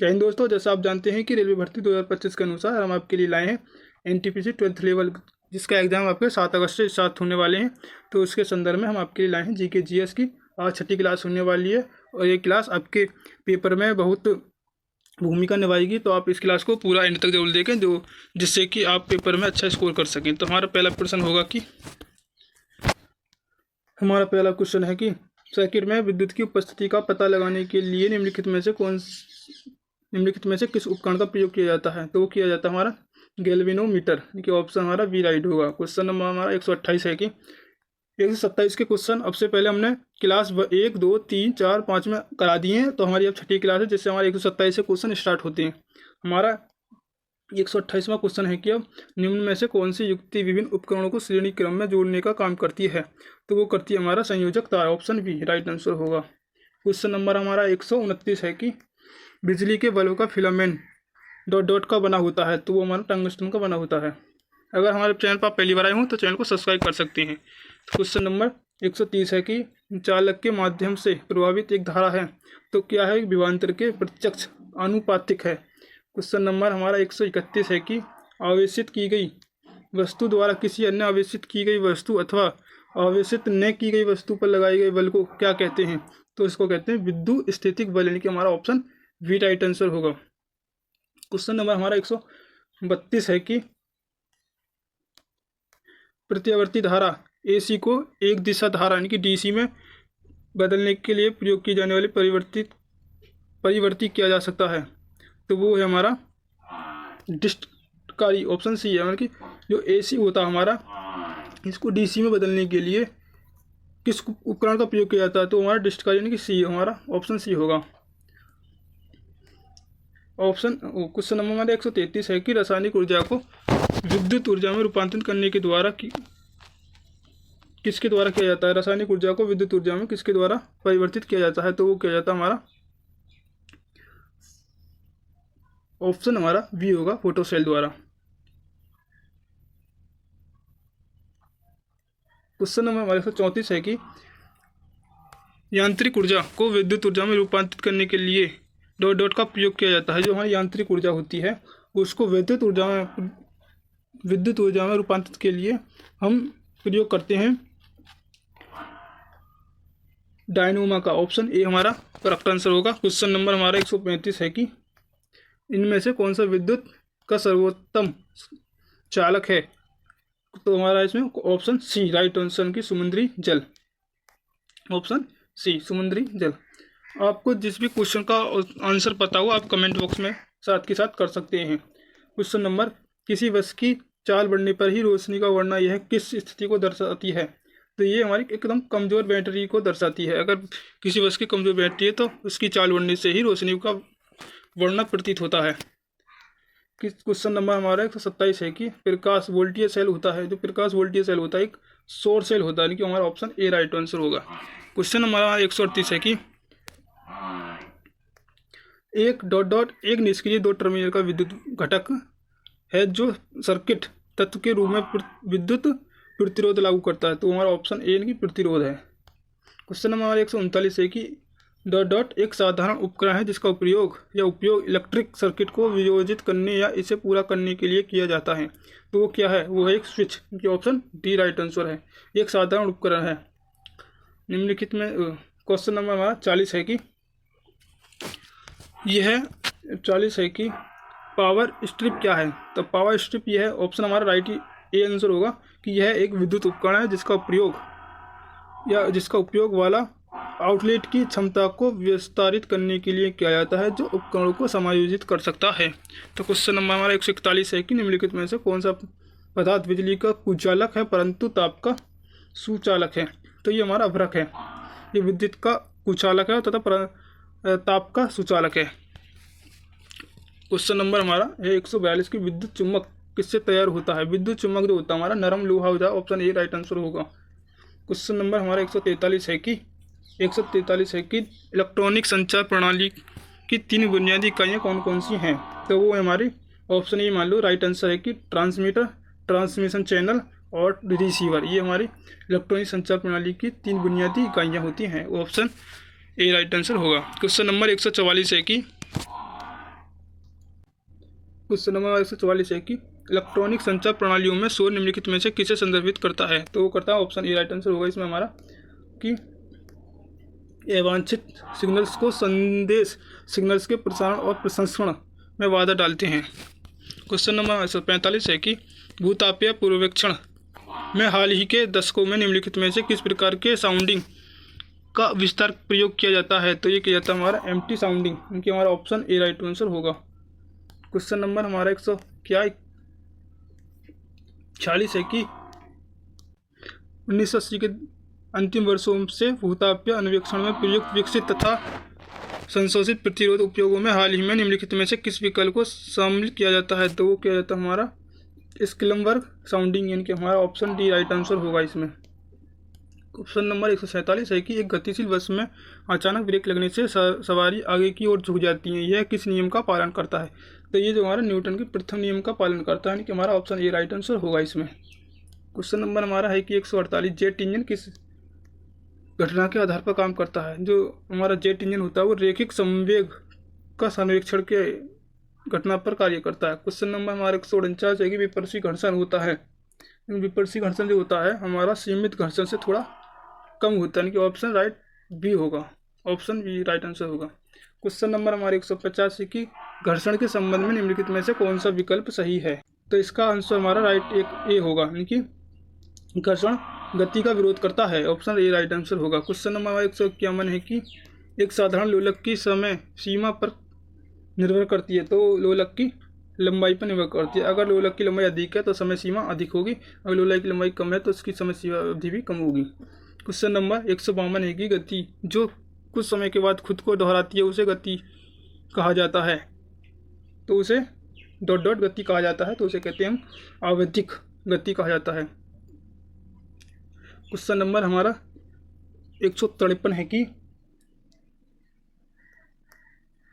जय हिंद दोस्तों, जैसा आप जानते हैं कि रेलवे भर्ती 2025 के अनुसार हम आपके लिए लाए हैं एनटीपीसी 12th लेवल, जिसका एग्ज़ाम आपके 7 अगस्त से स्टार्ट होने वाले हैं। तो उसके संदर्भ में हम आपके लिए लाए हैं जीके जीएस की। आज 6ठी क्लास होने वाली है और ये क्लास आपके पेपर में बहुत भूमिका निभाएगी। तो आप इस क्लास को पूरा एंड तक जरूर देखें, जिससे कि आप पेपर में अच्छा स्कोर कर सकें। तो हमारा पहला क्वेश्चन है कि सर्किट में विद्युत की उपस्थिति का पता लगाने के लिए निम्नलिखित में से किस उपकरण का प्रयोग किया जाता है। तो वो किया जाता है हमारा गैल्वेनोमीटर, कि ऑप्शन हमारा बी राइट होगा। क्वेश्चन नंबर हमारा 128 है कि 127 के क्वेश्चन अब से पहले हमने क्लास 1, 2, 3, 4, 5 में करा दिए हैं। तो हमारी अब 6ठी क्लास है, जिससे हमारे 127 से क्वेश्चन स्टार्ट होते हैं। हमारा 128वां क्वेश्चन है कि अब निम्न में से कौन सी युक्ति विभिन्न उपकरणों को श्रेणी क्रम में जोड़ने का काम करती है। तो वो करती है हमारा संयोजक तार, ऑप्शन बी राइट आंसर होगा। क्वेश्चन नंबर हमारा 129 है कि बिजली के बल्ब का फिलामेंट डॉट डॉट का बना होता है। तो वो हमारा टंगस्टन का बना होता है। अगर हमारे चैनल पर आप पहली बार आए हों तो चैनल को सब्सक्राइब कर सकते हैं। क्वेश्चन नंबर 130 है कि चालक के माध्यम से प्रभावित एक धारा है, तो क्या है, विभवांतर के प्रत्यक्ष आनुपातिक है। क्वेश्चन नंबर हमारा 131 है कि आवेशित की गई वस्तु द्वारा किसी अन्य आवेशित की गई वस्तु अथवा आवेशित न की गई वस्तु पर लगाए गए बल को क्या कहते हैं। तो इसको कहते हैं विद्युत स्थितिक बल, यानी कि हमारा ऑप्शन वी राइट आंसर होगा। क्वेश्चन नंबर हमारा 132 है कि प्रत्यावर्ती धारा एसी को एक दिशा धारा यानी कि डीसी में बदलने के लिए प्रयोग की जाने वाली परिवर्ती किया जा सकता है। तो वो है हमारा डिस्टकारी, ऑप्शन सी है। मतलब कि जो एसी होता है हमारा, इसको डीसी में बदलने के लिए किस उपकरण का प्रयोग किया जाता है। तो हमारा डिस्टकारी यानी कि सी, हमारा ऑप्शन सी होगा। क्वेश्चन नंबर हमारा 133 है कि रासायनिक ऊर्जा को विद्युत ऊर्जा में रूपांतरित करने के द्वारा किसके द्वारा किया जाता है। रासायनिक ऊर्जा को विद्युत ऊर्जा में किसके द्वारा परिवर्तित किया जाता है। तो वो किया जाता है हमारा ऑप्शन हमारा बी होगा, फोटोसेल द्वारा। क्वेश्चन नंबर हमारे 134 है कि यांत्रिक ऊर्जा को विद्युत ऊर्जा में रूपांतरित करने के लिए डॉट डॉट का प्रयोग किया जाता है। जो हमारी यांत्रिक ऊर्जा होती है उसको विद्युत ऊर्जा में रूपांतरित के लिए हम प्रयोग करते हैं डायनोमा का, ऑप्शन ए हमारा करेक्ट आंसर होगा। क्वेश्चन नंबर हमारा 135 है कि इनमें से कौन सा विद्युत का सर्वोत्तम चालक है। तो हमारा इसमें ऑप्शन सी राइट आंसर की समुद्री जल, ऑप्शन सी समुद्री जल। आपको जिस भी क्वेश्चन का आंसर पता हो आप कमेंट बॉक्स में साथ के साथ कर सकते हैं। क्वेश्चन नंबर किसी वस्तु की चाल बढ़ने पर ही रोशनी का बढ़ना यह किस स्थिति को दर्शाती है। तो ये हमारी एकदम कमज़ोर बैटरी को दर्शाती है। अगर किसी वस्तु की कमज़ोर बैटरी है तो उसकी चाल बढ़ने से ही रोशनी का बढ़ना प्रतीत होता है। क्वेश्चन नंबर हमारा 127 है कि प्रकाश वोल्टीय सेल होता है। जो प्रकाश वोल्टीय सेल होता है एक सौर सेल होता है, यानी कि हमारा ऑप्शन ए राइट आंसर होगा। क्वेश्चन हमारा 138 है कि एक डॉट डॉट एक निष्क्रिय 2 टर्मिनल का विद्युत घटक है जो सर्किट तत्व के रूप में विद्युत प्रतिरोध लागू करता है। तो हमारा ऑप्शन ए यानी कि प्रतिरोध है। क्वेश्चन नंबर हमारा 139 है कि डॉट डॉट एक साधारण उपकरण है जिसका उपयोग इलेक्ट्रिक सर्किट को वियोजित करने या इसे पूरा करने के लिए किया जाता है। तो वो क्या है, वो है एक स्विच, की ऑप्शन डी राइट आंसर है। एक साधारण उपकरण है निम्नलिखित में। क्वेश्चन नंबर हमारा 40 है कि पावर स्ट्रिप क्या है। तो पावर स्ट्रिप यह है, ऑप्शन हमारा राइट ए आंसर होगा, कि यह एक विद्युत उपकरण है जिसका उपयोग वाला आउटलेट की क्षमता को विस्तारित करने के लिए किया जाता है, जो उपकरणों को समायोजित कर सकता है। तो क्वेश्चन नंबर हमारा 141 है कि निम्नलिखित में से कौन सा पदार्थ बिजली का कुचालक है परंतु ताप का सुचालक है। तो ये हमारा अभ्रक है। ये विद्युत का कुचालक है तथा ताप का सुचालक है। क्वेश्चन नंबर हमारा है 142 की विद्युत चुम्बक किससे तैयार होता है। विद्युत चुम्बक जो होता है हमारा नरम लोहा होता है, ऑप्शन ए राइट आंसर होगा। क्वेश्चन नंबर हमारा 143 है कि इलेक्ट्रॉनिक संचार प्रणाली की 3 बुनियादी इकाइयाँ कौन कौन सी हैं। तो वो हमारी ऑप्शन ए मान लो राइट आंसर है कि ट्रांसमीटर, ट्रांसमिशन चैनल और रिसीवर। ये हमारी इलेक्ट्रॉनिक संचार प्रणाली की 3 बुनियादी इकाइयाँ होती हैं, ऑप्शन ए राइट आंसर होगा। क्वेश्चन नंबर 144 है कि क्वेश्चन नंबर 144 है कि इलेक्ट्रॉनिक संचार प्रणालियों में शोर निम्नलिखित में से किसे संदर्भित करता है? तो वो करता है ऑप्शन ए राइट आंसर होगा इसमें हमारा कि अवांछित सिग्नल्स को संदेश सिग्नल्स के प्रसारण और प्रसंस्करण में बाधा डालते हैं। क्वेश्चन नंबर 145 है कि भूतापीय पूर्वेक्षण में हाल ही के दशकों में निम्नलिखित में से किस प्रकार के साउंडिंग का विस्तार प्रयोग किया जाता है? तो ये किया जाता है हमारा एम्प्टी साउंडिंग, इनकी हमारा ऑप्शन ए राइट आंसर होगा। क्वेश्चन नंबर हमारा 146 है कि 1980 के अंतिम वर्षों से भूतापीय अन्वेषण में प्रयुक्त विकसित तथा संशोधित प्रतिरोध उपयोगों में हाल ही में निम्नलिखित में से किस विकल्प को शामिल किया जाता है? तो वो किया जाता है हमारा स्किलमबर्ग साउंडिंग, यानी कि हमारा ऑप्शन डी राइट आंसर होगा इसमें। क्वेश्चन नंबर 147 है कि एक गतिशील बस में अचानक ब्रेक लगने से सवारी आगे की ओर झुक जाती है, यह किस नियम का पालन करता है? तो ये जो हमारा न्यूटन के प्रथम नियम का पालन करता है, यानी कि हमारा ऑप्शन ए राइट आंसर होगा इसमें। क्वेश्चन नंबर हमारा है कि 148 जेट इंजन किस घटना के आधार पर काम करता है? जो हमारा जेट इंजन होता है वो रैखिक संवेग का सर्वेक्षण के घटना पर कार्य करता है। क्वेश्चन नंबर हमारा 149 है कि विपर्सी घर्षण होता है। विपर्सी घर्षण जो होता है हमारा सीमित घर्षण से थोड़ा कम होता है, यानी कि ऑप्शन राइट बी होगा, ऑप्शन बी राइट आंसर होगा। क्वेश्चन नंबर हमारे 150 है कि घर्षण के संबंध में निम्नलिखित में से कौन सा विकल्प सही है? तो इसका आंसर हमारा राइट एक ए होगा, यानी कि घर्षण गति का विरोध करता है, ऑप्शन ए राइट आंसर होगा। क्वेश्चन नंबर हमारा 151 है कि एक साधारण लोलक की समय सीमा पर निर्भर करती है, तो लोलक की लंबाई पर निर्भर करती है। अगर लोलक की लंबाई अधिक है तो समय सीमा अधिक होगी, अगर लोलक की लंबाई कम है तो उसकी समय सीमा अवधि भी कम होगी। क्वेश्चन नंबर 152 है कि गति जो कुछ समय के बाद खुद को दोहराती है उसे गति कहा जाता है, तो उसे डॉट डॉट गति कहा जाता है, तो उसे कहते हैं हम आवधिक गति कहा जाता है। क्वेश्चन नंबर हमारा 153 है कि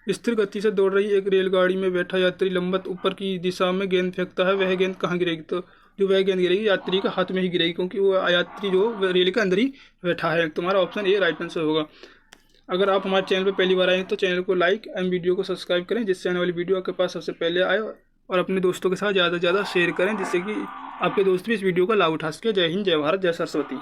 स्थिर गति से दौड़ रही एक रेलगाड़ी में बैठा यात्री लंबवत ऊपर की दिशा में गेंद फेंकता है, वह गेंद कहाँ गिरेगी? तो जो वह गेंद गिरेगी यात्री के हाथ में ही गिरेगी, क्योंकि वो यात्री जो रेल के अंदर ही बैठा है। तुम्हारा ऑप्शन ए राइट आंसर होगा। अगर आप हमारे चैनल पर पहली बार आए हैं तो चैनल को लाइक एंड वीडियो को सब्सक्राइब करें, जिससे आने वाली वीडियो आपके पास सबसे पहले आए, और अपने दोस्तों के साथ ज़्यादा से ज़्यादा शेयर करें, जिससे कि आपके दोस्त भी इस वीडियो का लाभ उठा सके। जय हिंद, जय भारत, जय सरस्वती।